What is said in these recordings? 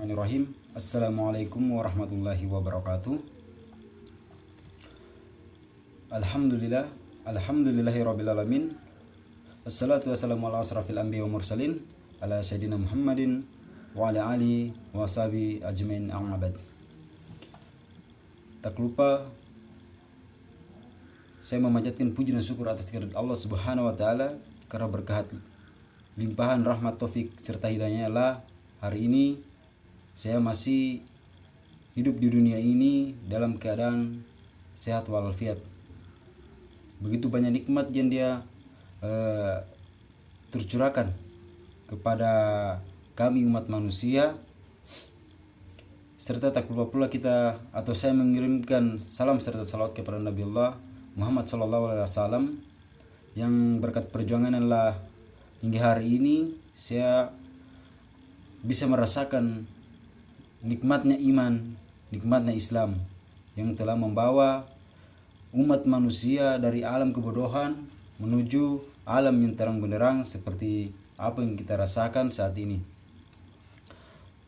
Bismillahirrahmanirrahim. Assalamualaikum warahmatullahi wabarakatuh. Alhamdulillahirabbil alamin. Wassalatu wassalamu ala asrafil anbiya wa mursalin ala sayyidina Muhammadin wa ala alihi wa sahbihi ajmain amma ba'd. Tak lupa saya memanjatkan puji dan syukur atas kehadirat Allah Subhanahu wa taala karena berkat limpahan rahmat, taufik serta hidayahnya lah hari ini saya masih hidup di dunia ini dalam keadaan sehat walafiat. Begitu banyak nikmat yang dia tercurahkan kepada kami umat manusia, serta tak lupa pula kita atau saya mengirimkan salam serta salawat kepada Nabi Allah Muhammad SAW yang berkat perjuangan Allah hingga hari ini saya bisa merasakan nikmatnya iman, nikmatnya Islam yang telah membawa umat manusia dari alam kebodohan menuju alam yang terang benderang seperti apa yang kita rasakan saat ini.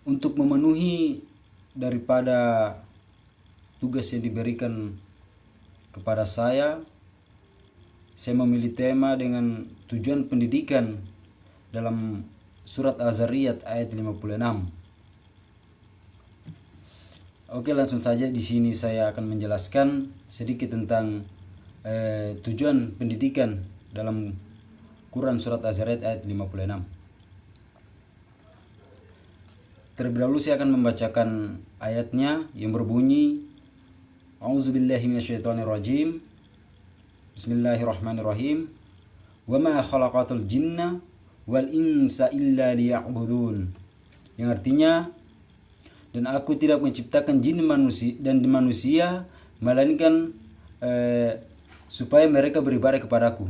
Untuk memenuhi daripada tugas yang diberikan kepada saya memilih tema dengan tujuan pendidikan dalam surat Az-Zariyat ayat 56. Oke, langsung saja di sini saya akan menjelaskan sedikit tentang tujuan pendidikan dalam Quran surat Az-Zariyat ayat 56. Terlebih dahulu saya akan membacakan ayatnya yang berbunyi A'udzubillahi minasyaitonirrajim. Bismillahirrahmanirrahim. Wa ma khalaqatul jinna wal insa illa liya'budun. Yang artinya, dan aku tidak menciptakan jin dan manusia melainkan supaya mereka beribadah kepadaku.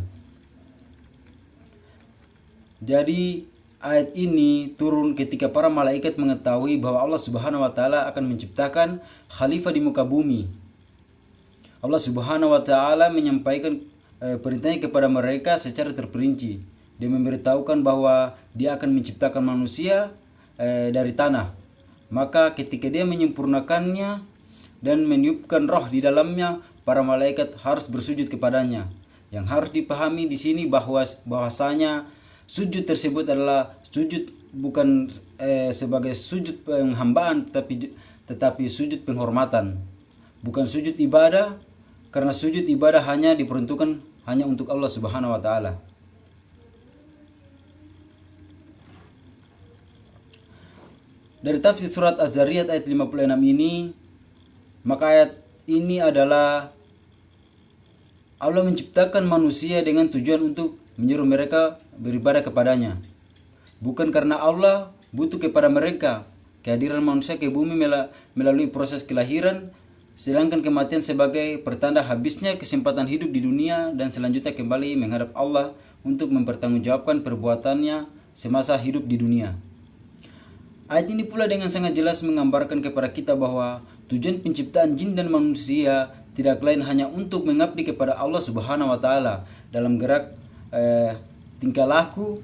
Jadi ayat ini turun ketika para malaikat mengetahui bahwa Allah Subhanahu wa taala akan menciptakan khalifah di muka bumi. Allah Subhanahu wa taala menyampaikan perintahnya kepada mereka secara terperinci. Dia memberitahukan bahwa dia akan menciptakan manusia dari tanah. Maka ketika dia menyempurnakannya dan meniupkan roh di dalamnya, para malaikat harus bersujud kepadanya. Yang harus dipahami di sini bahwasanya sujud tersebut adalah sujud bukan sebagai sujud penghambaan tetapi sujud penghormatan. Bukan sujud ibadah, karena sujud ibadah hanya diperuntukkan hanya untuk Allah Subhanahu wa taala. Dari tafsir surat Az-Zariyat ayat 56 ini, maka ayat ini adalah Allah menciptakan manusia dengan tujuan untuk menyuruh mereka beribadah kepadanya. Bukan karena Allah butuh kepada mereka. Kehadiran manusia ke bumi melalui proses kelahiran, sedangkan kematian sebagai pertanda habisnya kesempatan hidup di dunia dan selanjutnya kembali menghadap Allah untuk mempertanggungjawabkan perbuatannya semasa hidup di dunia. Ayat ini pula dengan sangat jelas menggambarkan kepada kita bahwa tujuan penciptaan jin dan manusia tidak lain hanya untuk mengabdi kepada Allah Subhanahu wa taala dalam gerak tingkah laku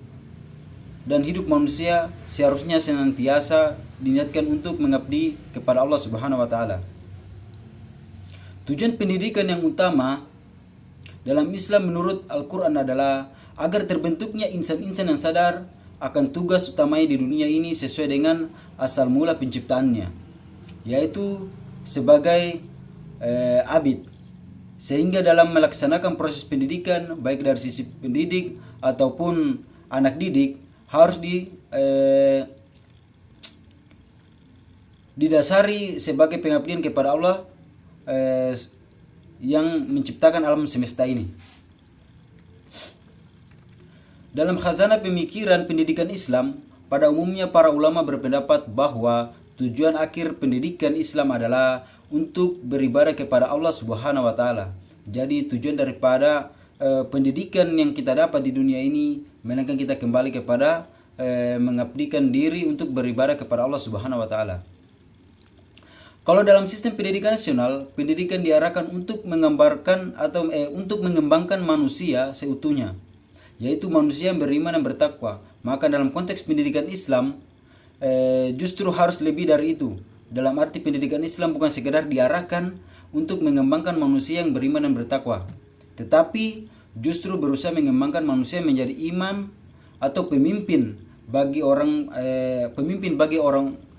dan hidup manusia seharusnya senantiasa diniatkan untuk mengabdi kepada Allah Subhanahu wa taala. Tujuan pendidikan yang utama dalam Islam menurut Al-Quran adalah agar terbentuknya insan-insan yang sadar akan tugas utamanya di dunia ini sesuai dengan asal mula penciptaannya, yaitu sebagai abid. Sehingga dalam melaksanakan proses pendidikan, baik dari sisi pendidik ataupun anak didik, harus didasari sebagai pengabdian kepada Allah yang menciptakan alam semesta ini. Dalam khazanah pemikiran pendidikan Islam, pada umumnya para ulama berpendapat bahwa tujuan akhir pendidikan Islam adalah untuk beribadah kepada Allah Subhanahu wa taala. Jadi tujuan daripada pendidikan yang kita dapat di dunia ini melainkan kita kembali kepada mengabdikan diri untuk beribadah kepada Allah Subhanahu wa taala. Kalau dalam sistem pendidikan nasional, pendidikan diarahkan untuk menggambarkan atau untuk mengembangkan manusia seutuhnya, yaitu manusia yang beriman dan bertakwa. Maka dalam konteks pendidikan Islam, justru harus lebih dari itu. Dalam arti pendidikan Islam bukan sekedar diarahkan untuk mengembangkan manusia yang beriman dan bertakwa, tetapi justru berusaha mengembangkan manusia menjadi imam atau pemimpin bagi orang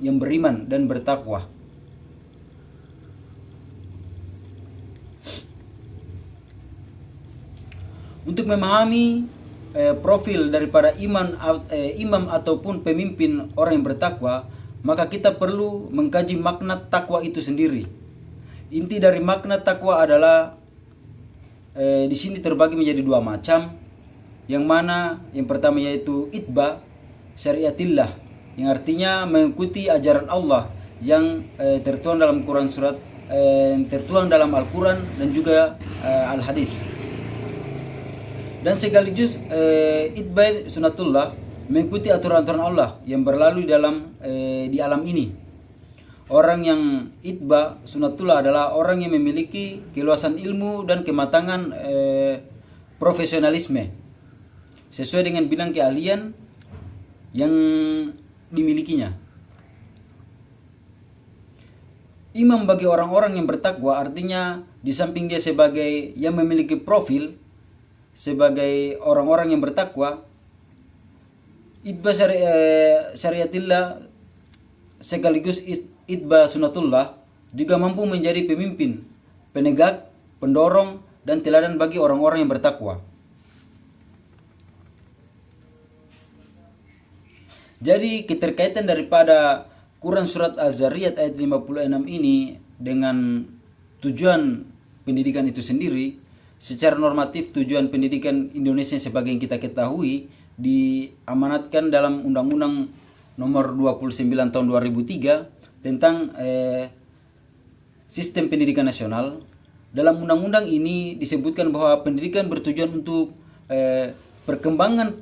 yang beriman dan bertakwa. Untuk memahami profil daripada imam ataupun pemimpin orang yang bertakwa, maka kita perlu mengkaji makna takwa itu sendiri. Inti dari makna takwa adalah di sini terbagi menjadi dua macam, yang mana yang pertama yaitu itba syariatillah, yang artinya mengikuti ajaran Allah yang tertuang dalam tertuang dalam Al-Quran dan juga Al-Hadis. Dan sekaligus itba sunatullah, mengikuti aturan-aturan Allah yang berlalu di alam ini. Orang yang itba sunatullah adalah orang yang memiliki keluasan ilmu dan kematangan profesionalisme sesuai dengan bidang keahlian yang dimilikinya. Imam bagi orang-orang yang bertakwa artinya di samping dia sebagai yang memiliki profil sebagai orang-orang yang bertakwa, itba syariatillah sekaligus itba sunatullah juga mampu menjadi pemimpin, penegak, pendorong, dan teladan bagi orang-orang yang bertakwa. Jadi keterkaitan daripada Quran surat Az-Zariyat ayat 56 ini dengan tujuan pendidikan itu sendiri, secara normatif tujuan pendidikan Indonesia sebagai yang kita ketahui diamanatkan dalam Undang-Undang Nomor 29 Tahun 2003 tentang Sistem Pendidikan Nasional. Dalam undang-undang ini disebutkan bahwa pendidikan bertujuan untuk perkembangan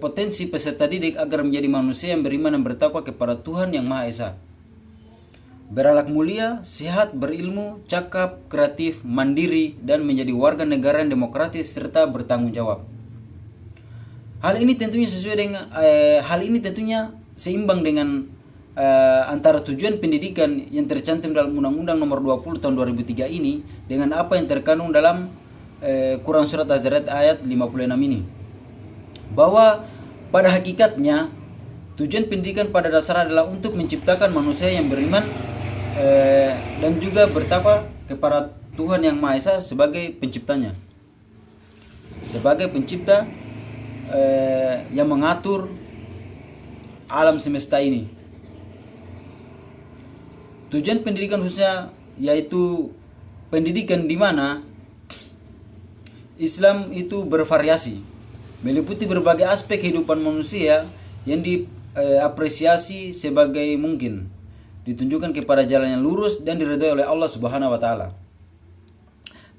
potensi peserta didik agar menjadi manusia yang beriman dan bertakwa kepada Tuhan Yang Maha Esa, berakhlak mulia, sehat, berilmu, cakap, kreatif, mandiri, dan menjadi warga negara yang demokratis serta bertanggung jawab. Hal ini tentunya seimbang dengan antara tujuan pendidikan yang tercantum dalam Undang-Undang Nomor 20 Tahun 2003 ini dengan apa yang terkandung dalam Quran Surat Az-Zariyat ayat 56 ini. Bahwa pada hakikatnya tujuan pendidikan pada dasar adalah untuk menciptakan manusia yang beriman dan juga bertakwa kepada Tuhan Yang Maha Esa sebagai penciptanya, sebagai pencipta yang mengatur alam semesta ini. Tujuan pendidikan khususnya yaitu pendidikan di mana Islam itu bervariasi, meliputi berbagai aspek kehidupan manusia yang diapresiasi sebagai mungkin ditunjukkan kepada jalan yang lurus dan diridhai oleh Allah Subhanahu wa taala,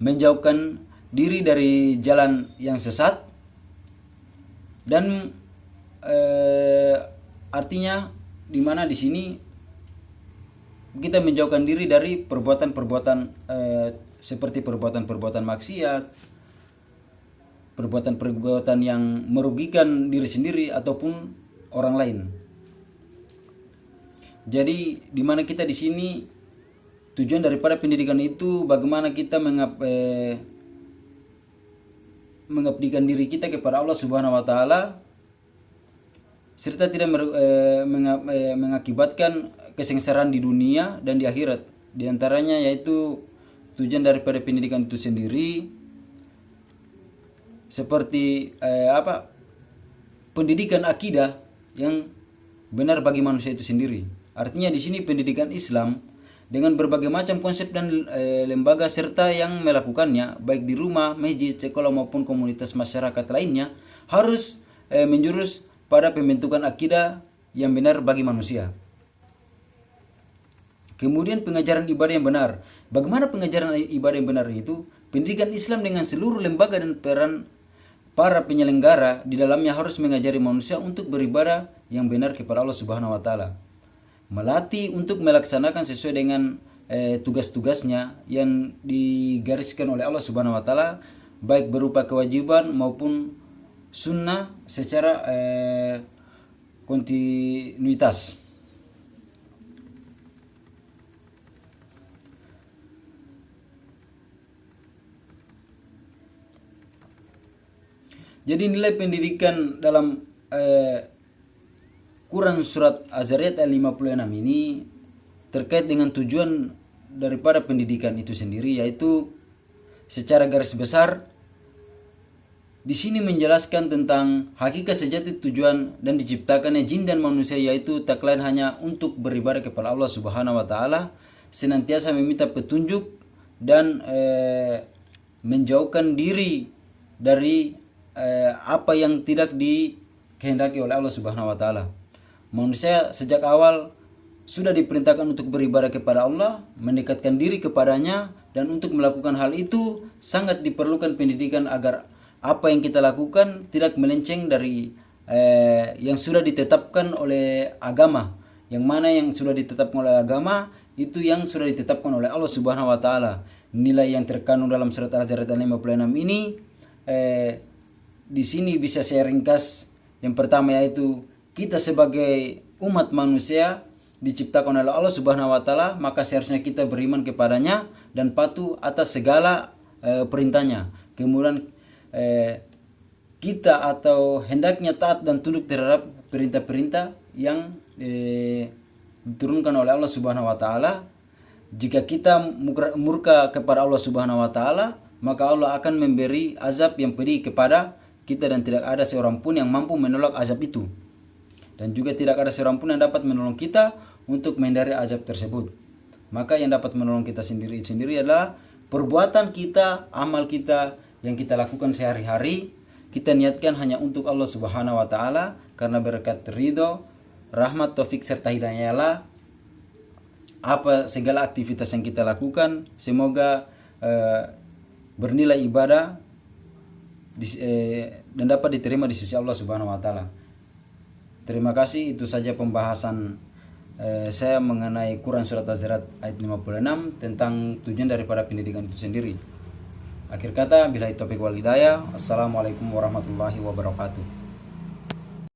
menjauhkan diri dari jalan yang sesat, dan artinya di mana di sini kita menjauhkan diri dari perbuatan-perbuatan seperti perbuatan-perbuatan maksiat, perbuatan-perbuatan yang merugikan diri sendiri ataupun orang lain. Jadi di mana kita di sini tujuan daripada pendidikan itu bagaimana kita mengabdikan diri kita kepada Allah Subhanahu wa taala serta tidak mengakibatkan kesengsaraan di dunia dan di akhirat. Di antaranya yaitu tujuan daripada pendidikan itu sendiri seperti pendidikan akidah yang benar bagi manusia itu sendiri. Artinya di sini pendidikan Islam dengan berbagai macam konsep dan lembaga serta yang melakukannya baik di rumah, masjid, sekolah maupun komunitas masyarakat lainnya harus menjurus pada pembentukan akidah yang benar bagi manusia. Kemudian pengajaran ibadah yang benar. Bagaimana pengajaran ibadah yang benar itu? Pendidikan Islam dengan seluruh lembaga dan peran para penyelenggara di dalamnya harus mengajari manusia untuk beribadah yang benar kepada Allah Subhanahu wa taala. Melatih untuk melaksanakan sesuai dengan tugas-tugasnya yang digariskan oleh Allah Subhanahu wa taala baik berupa kewajiban maupun sunnah secara kontinuitas. Jadi nilai pendidikan dalam Quran surat Az-Zariyat ayat 56 ini terkait dengan tujuan daripada pendidikan itu sendiri, yaitu secara garis besar di sini menjelaskan tentang hakikat sejati tujuan dan diciptakannya jin dan manusia, yaitu tak lain hanya untuk beribadah kepada Allah Subhanahu wa taala, senantiasa meminta petunjuk dan menjauhkan diri dari apa yang tidak dikehendaki oleh Allah Subhanahu wa taala. Manusia sejak awal sudah diperintahkan untuk beribadah kepada Allah, mendekatkan diri kepadanya, dan untuk melakukan hal itu sangat diperlukan pendidikan agar apa yang kita lakukan tidak melenceng dari yang sudah ditetapkan oleh agama. Yang mana yang sudah ditetapkan oleh agama itu yang sudah ditetapkan oleh Allah Subhanahu wa taala. Nilai yang terkandung dalam surat Az-Zariyat 56 ini di sini bisa saya ringkas. Yang pertama yaitu kita sebagai umat manusia diciptakan oleh Allah Subhanahu wa taala, maka seharusnya kita beriman kepadanya dan patuh atas segala perintahnya. Kemudian kita atau hendaknya taat dan tunduk terhadap perintah-perintah yang diturunkan oleh Allah Subhanahu wa taala. Jika kita murka kepada Allah Subhanahu wa taala, maka Allah akan memberi azab yang pedih kepada kita dan tidak ada seorang pun yang mampu menolak azab itu. Dan juga tidak ada seorang pun yang dapat menolong kita untuk menghindari azab tersebut. Maka yang dapat menolong kita sendiri adalah perbuatan kita, amal kita yang kita lakukan sehari-hari. Kita niatkan hanya untuk Allah Subhanahu wa taala, karena berkat ridho, rahmat, taufik serta hidayahnya apa segala aktivitas yang kita lakukan semoga bernilai ibadah dan dapat diterima di sisi Allah Subhanahu wa taala. Terima kasih, itu saja pembahasan saya mengenai Quran surat Az-Zariyat ayat 56 tentang tujuan daripada pendidikan itu sendiri. Akhir kata, billahi taufiq wal hidayah. Assalamualaikum warahmatullahi wabarakatuh.